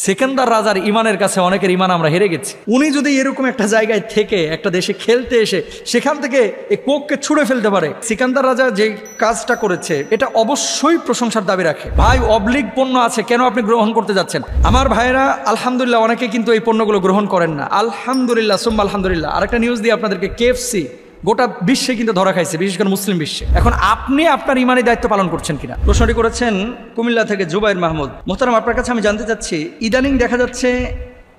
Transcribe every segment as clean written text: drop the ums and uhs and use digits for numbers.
সিকান্দার রাজার ইমানের কাছে অনেকের ইমান আমরা হেরে গেছি। উনি যদি এরকম একটা জায়গায় থেকে একটা দেশে খেলতে এসে সেখান থেকে এই কোককে ছুঁড়ে ফেলতে পারে, সিকান্দার রাজা যে কাজটা করেছে এটা অবশ্যই প্রশংসার দাবি রাখে। ভাই, অবলিক পণ্য আছে, কেন আপনি গ্রহণ করতে যাচ্ছেন? আমার ভাইয়েরা আলহামদুলিল্লাহ অনেকে কিন্তু এই পণ্যগুলো গ্রহণ করেন না। আলহামদুলিল্লাহ সুম্মা আলহামদুলিল্লাহ। আরেকটা নিউজ দিয়ে আপনাদেরকে, KFC গোটা বিশ্বে কিন্তু ধরা খাইছে, বিশেষ করে মুসলিম বিশ্বে। এখন আপনি আপনার ইমানি দায়িত্ব পালন করছেন কিনা? প্রশ্নটি করেছেন কুমিল্লা থেকে জুবাইর মাহমুদ। মোহতারাম, আপনার কাছে আমি জানতে চাচ্ছি, ইদানিং দেখা যাচ্ছে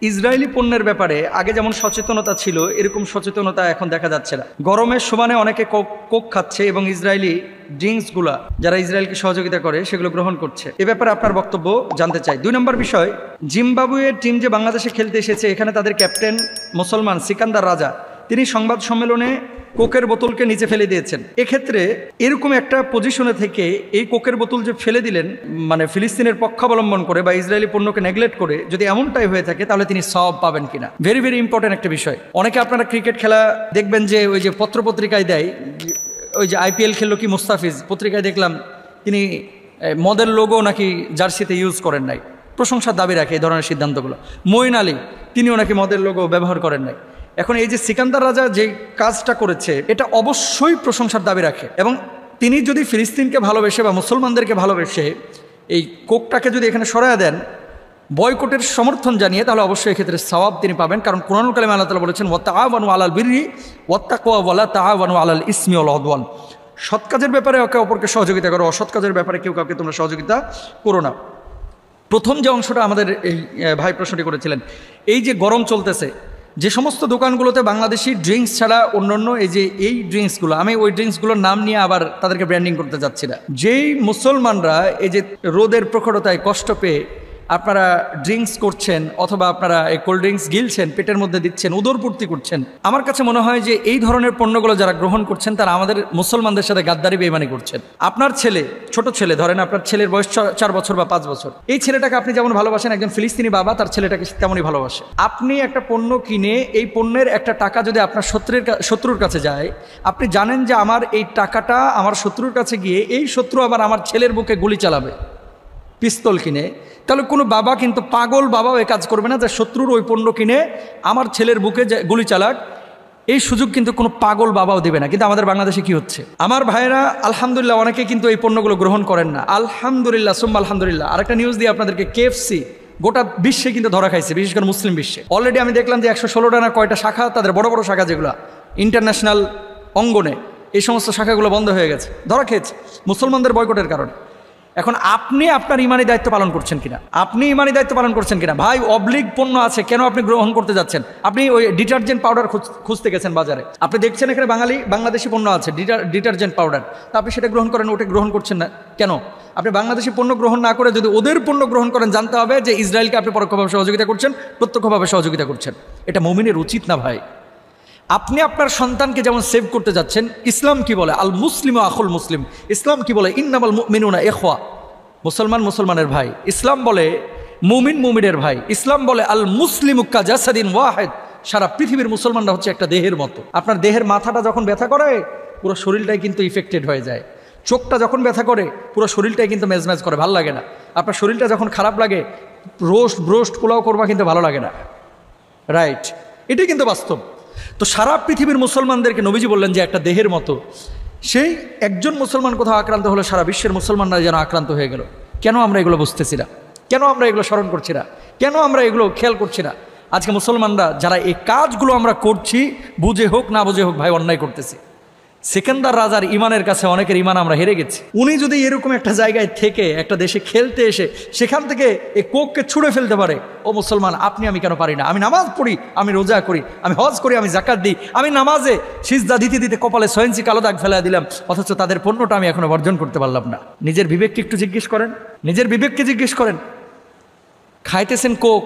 ইসরায়েলি পণ্যের ব্যাপারে আগে যেমন সচেতনতা ছিল এরকম সচেতনতা এখন দেখা যাচ্ছে না। গরমের সমানে অনেকে কোক খাচ্ছে এবং ইসরায়েলি ড্রিঙ্কসগুলা যারা ইসরায়েলকে সহযোগিতা করে সেগুলো গ্রহণ করছে। এ ব্যাপারে আপনার বক্তব্য জানতে চাই। 2 নম্বর বিষয়, জিম্বাবুয়ের টিম যে বাংলাদেশে খেলতে এসেছে, এখানে তাদের ক্যাপ্টেন মুসলমান সিকান্দার রাজা, তিনি সংবাদ সম্মেলনে কোকের বোতলকে নিচে ফেলে দিয়েছেন। এক্ষেত্রে এরকম একটা পজিশনে থেকে এই কোকের বোতল যে ফেলে দিলেন, মানে ফিলিস্তিনের পক্ষাবলম্বন করে বা ইসরায়েলি পণ্যকে নেগলেক্ট করে, যদি এমনটাই হয়ে থাকে তাহলে তিনি সওয়াব পাবেন কিনা? ভেরি ভেরি ইম্পর্টেন্ট একটা বিষয়। অনেকে আপনারা ক্রিকেট খেলা দেখবেন যে ওই যে পত্রপত্রিকায় দেয়, ওই যে IPL খেললো কি মুস্তাফিজ, পত্রিকায় দেখলাম তিনি মদের লোগো নাকি জার্সিতে ইউজ করেন নাই। প্রশংসার দাবি রাখে এই ধরনের সিদ্ধান্তগুলো। মঈন আলী, তিনিও নাকি মদের লোগো ব্যবহার করেন নাই। এখন এই যে সিকান্দার রাজা যে কাজটা করেছে এটা অবশ্যই প্রশংসার দাবি রাখে, এবং তিনি যদি ফিলিস্তিনকে ভালোবেসে বা মুসলমানদেরকে ভালোবেসে এই কোকটাকে যদি এখানে সরায়া দেন বয়কটের সমর্থন জানিয়ে, তাহলে অবশ্যই এক্ষেত্রে সওয়াব তিনি পাবেন। কারণ কুরআনুল কারিমে আল্লাহ তাআলা বলেছেন, ওয়াতাআওয়ানু আলাল বিররি ওয়াত্তাকওয়া ওয়ালা তাআওয়ানু আলাল ইসমি ওয়াল উদওয়ান। সৎ কাজের ব্যাপারে একে অপরকে সহযোগিতা করো, অসৎ কাজের ব্যাপারে কেউ কাউকে তোমরা সহযোগিতা করো না। প্রথম যে অংশটা আমাদের এই ভাই প্রশ্নটি করেছিলেন, এই যে গরম চলতেছে, যে সমস্ত দোকানগুলোতে বাংলাদেশি ড্রিঙ্কস ছাড়া অন্যান্য এই ড্রিঙ্কসগুলো, আমি ওই ড্রিঙ্কসগুলোর নাম নিয়ে আবার তাদেরকে ব্র্যান্ডিং করতে যাচ্ছি না। যেই মুসলমানরা এই যে রোদের প্রখরতায় কষ্ট পেয়ে আপনারা ড্রিঙ্কস করছেন অথবা আপনারা এই কোল্ড ড্রিঙ্কস গিলছেন, পেটের মধ্যে দিচ্ছেন, উদরপূর্তি করছেন, আমার কাছে মনে হয় যে এই ধরনের পণ্যগুলো যারা গ্রহণ করছেন তারা আমাদের মুসলমানদের সাথে গাদ্দারি বেঈমানি করছেন। আপনার ছেলে, ছোট ছেলে, ধরেন আপনার ছেলের বয়স 4 বছর বা 5 বছর, এই ছেলেটাকে আপনি যেমন ভালোবাসেন, একজন ফিলিস্তিনি বাবা তার ছেলেটাকে তেমনই ভালোবাসে। আপনি একটা পণ্য কিনে এই পণ্যের একটা টাকা যদি আপনার শত্রুর কাছে যায়, আপনি জানেন যে আমার এই টাকাটা আমার শত্রুর কাছে গিয়ে এই শত্রু আবার আমার ছেলের বুকে গুলি চালাবে পিস্তল কিনে, তাহলে কোনো বাবা কিন্তু, পাগল বাবাও এই কাজ করবে না যে শত্রুর ওই পণ্য কিনে আমার ছেলের বুকে গুলি চালাক। এই সুযোগ কিন্তু কোনো পাগল বাবাও দেবে না। কিন্তু আমাদের বাংলাদেশে কি হচ্ছে? আমার ভাইয়েরা আলহামদুলিল্লাহ অনেকে কিন্তু এই পণ্যগুলো গ্রহণ করেন না। আলহামদুলিল্লাহ সুম্মা আলহামদুলিল্লাহ। আরেকটা নিউজ দিয়ে আপনাদেরকে, KFC গোটা বিশ্বে কিন্তু ধরা খাইছে, বিশেষ করে মুসলিম বিশ্বে। অলরেডি আমি দেখলাম যে 116টা না কয়টা শাখা, তাদের বড় বড় শাখা যেগুলো ইন্টারন্যাশনাল অঙ্গনে, এই সমস্ত শাখাগুলো বন্ধ হয়ে গেছে, ধরা খেয়েছে মুসলমানদের বয়কটের কারণে। এখন আপনি আপনার ইমানি দায়িত্ব পালন করছেন কিনা? আপনি ইমানি দায়িত্ব পালন করছেন কিনা? ভাই, অবলিক পণ্য আছে, কেন আপনি গ্রহণ করতে যাচ্ছেন? আপনি ওই ডিটারজেন্ট পাউডার খুঁজতে গেছেন বাজারে, আপনি দেখছেন এখানে বাংলাদেশি পণ্য আছে, ডিটারজেন্ট পাউডার, তা আপনি সেটা গ্রহণ করেন, ওটা গ্রহণ করছেন না কেন? আপনি বাংলাদেশি পণ্য গ্রহণ না করে যদি ওদের পণ্য গ্রহণ করেন, জানতে হবে যে ইসরায়েলকে আপনি পরোক্ষভাবে সহযোগিতা করছেন, প্রত্যক্ষভাবে সহযোগিতা করছেন। এটা মুমিনের উচিত না ভাই। আপনি আপনার সন্তানকে যেমন সেভ করতে যাচ্ছেন, ইসলাম কি বলে? আল মুসলিম আখুল মুসলিম। ইসলাম কি বলে? ইন্নামাল মুমিনুনা ইখওয়া। মুসলমান মুসলমানের ভাই। ইসলাম বলে মুমিন মুমিনের ভাই। ইসলাম বলে আল মুসলিমু কাজাসাদিন ওয়াহিদ। সারা পৃথিবীর মুসলমানরা হচ্ছে একটা দেহের মতো। আপনার দেহের মাথাটা যখন ব্যথা করে পুরো শরীরটাই কিন্তু ইফেক্টেড হয়ে যায়। চোখটা যখন ব্যথা করে পুরো শরীরটাই কিন্তু মেজমেজ করে, ভালো লাগে না। আপনার শরীরটা যখন খারাপ লাগে, ব্রোস্ট পোলাও করবা কিন্তু ভালো লাগে না, রাইট? এটাই কিন্তু বাস্তব। তো সারা পৃথিবীর মুসলমানদেরকে নবীজি বললেন যে একটা দেহের মতো। সেই একজন মুসলমান কোথাও আক্রান্ত হলে সারা বিশ্বের মুসলমানরা যেন আক্রান্ত হয়ে গেল। কেন আমরা এগুলো বুঝতেছি না? কেন আমরা এগুলো স্মরণ করছি না? কেন আমরা এগুলো খেয়াল করছি না? আজকে মুসলমানরা যারা এই কাজগুলো আমরা করছি, বুঝে হোক না বুঝে হোক ভাই, অন্যায় করতেছি। সিকান্দার রাজার ইমানের কাছে অনেকের ইমান আমরা হেরে গেছি। উনি যদি এরকম একটা জায়গায় থেকে একটা দেশে খেলতে এসে সেখান থেকে এই কোককে ছুঁড়ে ফেলতে পারে, ও মুসলমান, আপনি আমি কেন পারি না? আমি নামাজ পড়ি, আমি রোজা করি, আমি হজ করি, আমি জাকাত দিই, আমি নামাজে সিজদা দিতে দিতে কপালে 6 ইঞ্চি কালো দাগ ফেলা দিলাম, অথচ তাদের পণ্যটা আমি এখনো বর্জন করতে পারলাম না। নিজের বিবেককে একটু জিজ্ঞেস করেন, নিজের বিবেককে জিজ্ঞেস করেন। খাইতেছেন কোক,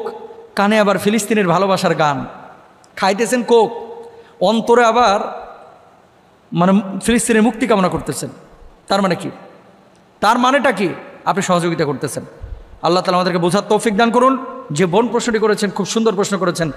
কানে আবার ফিলিস্তিনের ভালোবাসার গান, খাইতেছেন কোক, অন্তরে আবার মানে ফিলিস্তিনের মুক্তি কামনা করতেছেন। তার মানে কি? তার মানেটা কি? আপনি সহযোগিতা করতেছেন। আল্লাহ তাআলা আমাদেরকে বোঝার তৌফিক দান করুন। যে বোন প্রশ্নটি করেছেন, খুব সুন্দর প্রশ্ন করেছেন।